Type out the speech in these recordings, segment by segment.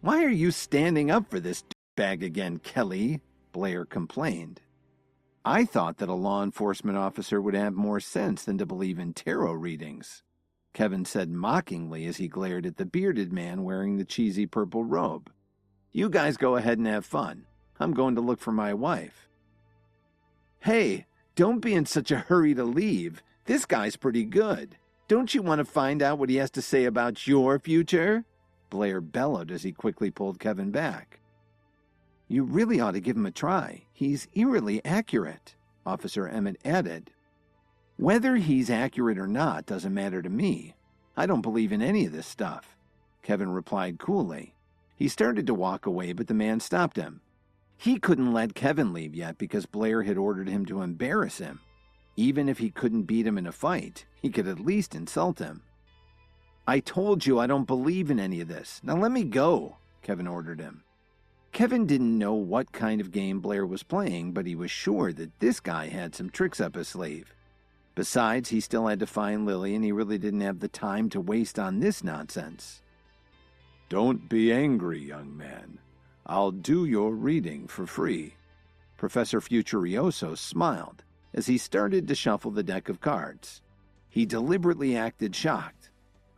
Why are you standing up for this bag again, Kelly? Blair complained. I thought that a law enforcement officer would have more sense than to believe in tarot readings, Kevin said mockingly as he glared at the bearded man wearing the cheesy purple robe. You guys go ahead and have fun. I'm going to look for my wife. Hey, don't be in such a hurry to leave. This guy's pretty good. Don't you want to find out what he has to say about your future? Blair bellowed as he quickly pulled Kevin back. You really ought to give him a try. He's eerily accurate, Officer Emmett added. Whether he's accurate or not doesn't matter to me. I don't believe in any of this stuff, Kevin replied coolly. He started to walk away, but the man stopped him. He couldn't let Kevin leave yet because Blair had ordered him to embarrass him. Even if he couldn't beat him in a fight, he could at least insult him. I told you I don't believe in any of this. Now let me go, Kevin ordered him. Kevin didn't know what kind of game Blair was playing, but he was sure that this guy had some tricks up his sleeve. Besides, he still had to find Lily, and he really didn't have the time to waste on this nonsense. Don't be angry, young man. I'll do your reading for free. Professor Futurioso smiled as he started to shuffle the deck of cards. He deliberately acted shocked.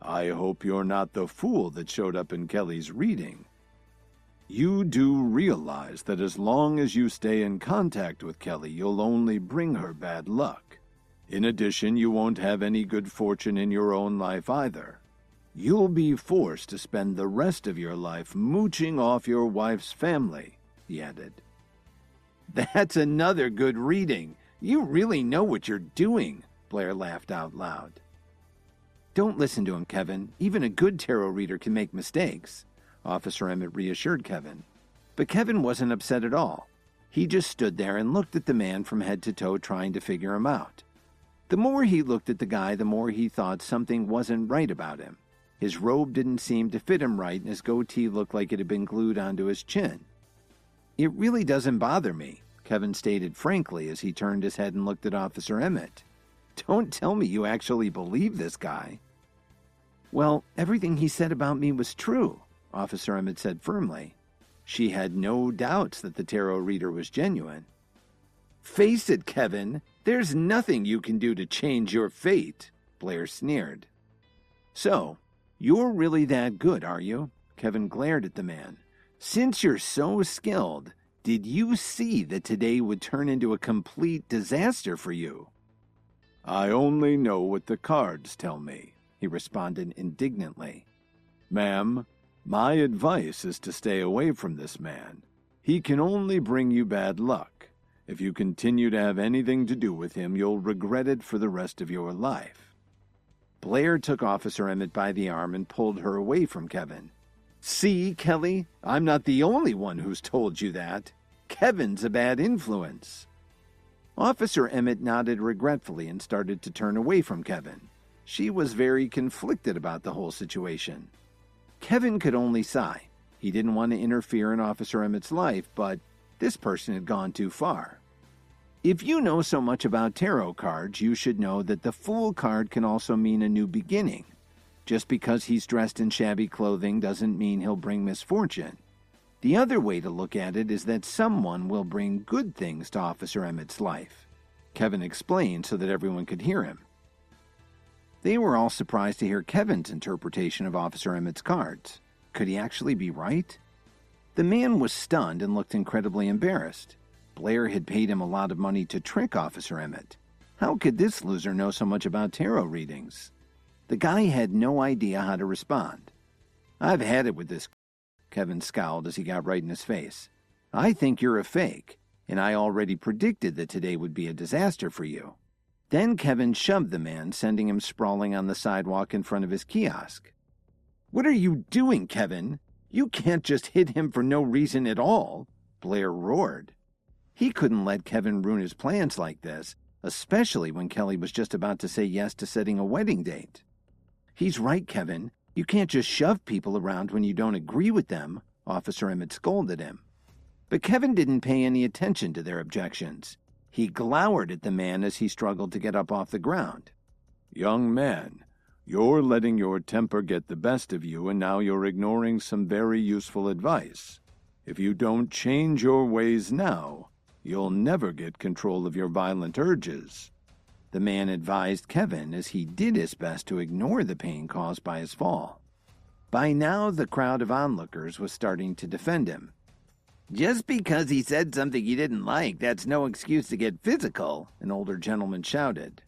I hope you're not the fool that showed up in Kelly's reading. You do realize that as long as you stay in contact with Kelly, you'll only bring her bad luck. In addition, you won't have any good fortune in your own life either. You'll be forced to spend the rest of your life mooching off your wife's family, he added. That's another good reading. You really know what you're doing, Blair laughed out loud. Don't listen to him, Kevin. Even a good tarot reader can make mistakes, Officer Emmett reassured Kevin. But Kevin wasn't upset at all. He just stood there and looked at the man from head to toe, trying to figure him out. The more he looked at the guy, the more he thought something wasn't right about him. His robe didn't seem to fit him right, and his goatee looked like it had been glued onto his chin. It really doesn't bother me, Kevin stated frankly as he turned his head and looked at Officer Emmett. Don't tell me you actually believe this guy. Well, everything he said about me was true, Officer Emmett said firmly. She had no doubts that the tarot reader was genuine. Face it, Kevin. There's nothing you can do to change your fate, Blair sneered. So, you're really that good, are you? Kevin glared at the man. Since you're so skilled, did you see that today would turn into a complete disaster for you? I only know what the cards tell me, he responded indignantly. Ma'am, my advice is to stay away from this man. He can only bring you bad luck. If you continue to have anything to do with him, you'll regret it for the rest of your life. Blair took Officer Emmett by the arm and pulled her away from Kevin. See, Kelly, I'm not the only one who's told you that. Kevin's a bad influence. Officer Emmett nodded regretfully and started to turn away from Kevin. She was very conflicted about the whole situation. Kevin could only sigh. He didn't want to interfere in Officer Emmett's life, but this person had gone too far. If you know so much about tarot cards, you should know that the Fool card can also mean a new beginning. Just because he's dressed in shabby clothing doesn't mean he'll bring misfortune. The other way to look at it is that someone will bring good things to Officer Emmett's life, Kevin explained so that everyone could hear him. They were all surprised to hear Kevin's interpretation of Officer Emmett's cards. Could he actually be right? The man was stunned and looked incredibly embarrassed. Blair had paid him a lot of money to trick Officer Emmett. How could this loser know so much about tarot readings? The guy had no idea how to respond. I've had it with this, Kevin scowled as he got right in his face. I think you're a fake, and I already predicted that today would be a disaster for you. Then Kevin shoved the man, sending him sprawling on the sidewalk in front of his kiosk. What are you doing, Kevin? You can't just hit him for no reason at all, Blair roared. He couldn't let Kevin ruin his plans like this, especially when Kelly was just about to say yes to setting a wedding date. He's right, Kevin. You can't just shove people around when you don't agree with them, Officer Emmett scolded him. But Kevin didn't pay any attention to their objections. He glowered at the man as he struggled to get up off the ground. Young man, You're letting your temper get the best of you, and now you're ignoring some very useful advice. If you don't change your ways now, you'll never get control of your violent urges." The man advised Kevin as he did his best to ignore the pain caused by his fall. By now, the crowd of onlookers was starting to defend him. "Just because he said something you didn't like, that's no excuse to get physical," an older gentleman shouted.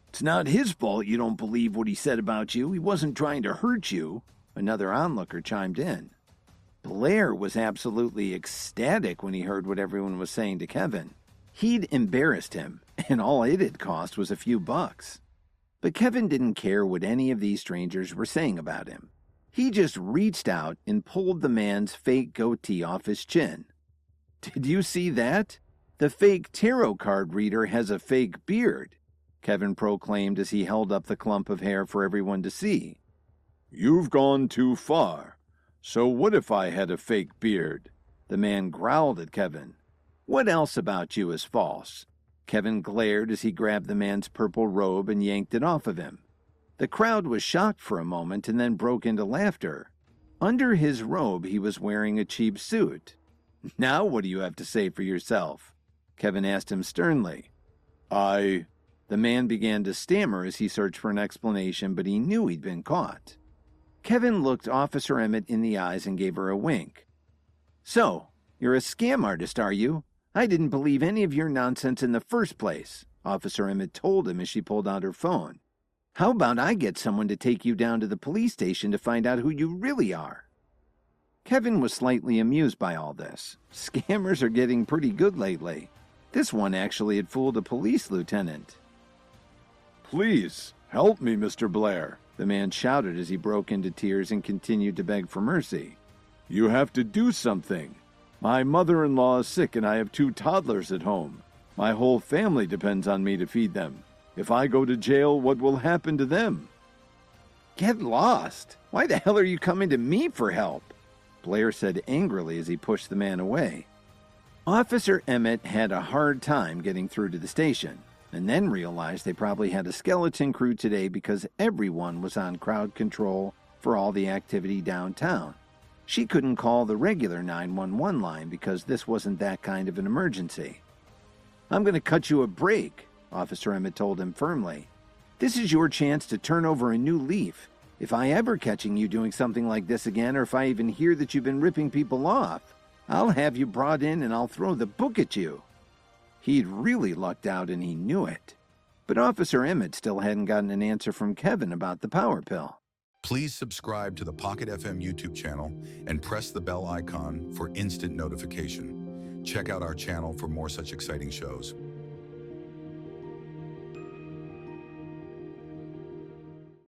"It's not his fault you don't believe what he said about you. He wasn't trying to hurt you," another onlooker chimed in. Blair was absolutely ecstatic when he heard what everyone was saying to Kevin. He'd embarrassed him, and all it had cost was a few bucks. But Kevin didn't care what any of these strangers were saying about him. He just reached out and pulled the man's fake goatee off his chin. "Did you see that? The fake tarot card reader has a fake beard," Kevin proclaimed as he held up the clump of hair for everyone to see. "You've gone too far. So what if I had a fake beard?" The man growled at Kevin. "What else about you is false?" Kevin glared as he grabbed the man's purple robe and yanked it off of him. The crowd was shocked for a moment and then broke into laughter. Under his robe, he was wearing a cheap suit. "Now what do you have to say for yourself?" Kevin asked him sternly. The man began to stammer as he searched for an explanation, but he knew he'd been caught. Kevin looked Officer Emmett in the eyes and gave her a wink. "So, you're a scam artist, are you? I didn't believe any of your nonsense in the first place," Officer Emmett told him as she pulled out her phone. "How about I get someone to take you down to the police station to find out who you really are?" Kevin was slightly amused by all this. Scammers are getting pretty good lately. This one actually had fooled a police lieutenant. "Please, help me, Mr. Blair," the man shouted as he broke into tears and continued to beg for mercy. "You have to do something. My mother-in-law is sick and I have 2 toddlers at home. My whole family depends on me to feed them. If I go to jail, what will happen to them?" "Get lost! Why the hell are you coming to me for help?" Blair said angrily as he pushed the man away. Officer Emmett had a hard time getting through to the station, and then realized they probably had a skeleton crew today because everyone was on crowd control for all the activity downtown. She couldn't call the regular 911 line because this wasn't that kind of an emergency. "I'm going to cut you a break," Officer Emmett told him firmly. "This is your chance to turn over a new leaf. If I ever catching you doing something like this again, or if I even hear that you've been ripping people off, I'll have you brought in and I'll throw the book at you." He'd really lucked out and he knew it. But Officer Emmett still hadn't gotten an answer from Kevin about the power pill. Please subscribe to the Pocket FM YouTube channel and press the bell icon for instant notification. Check out our channel for more such exciting shows.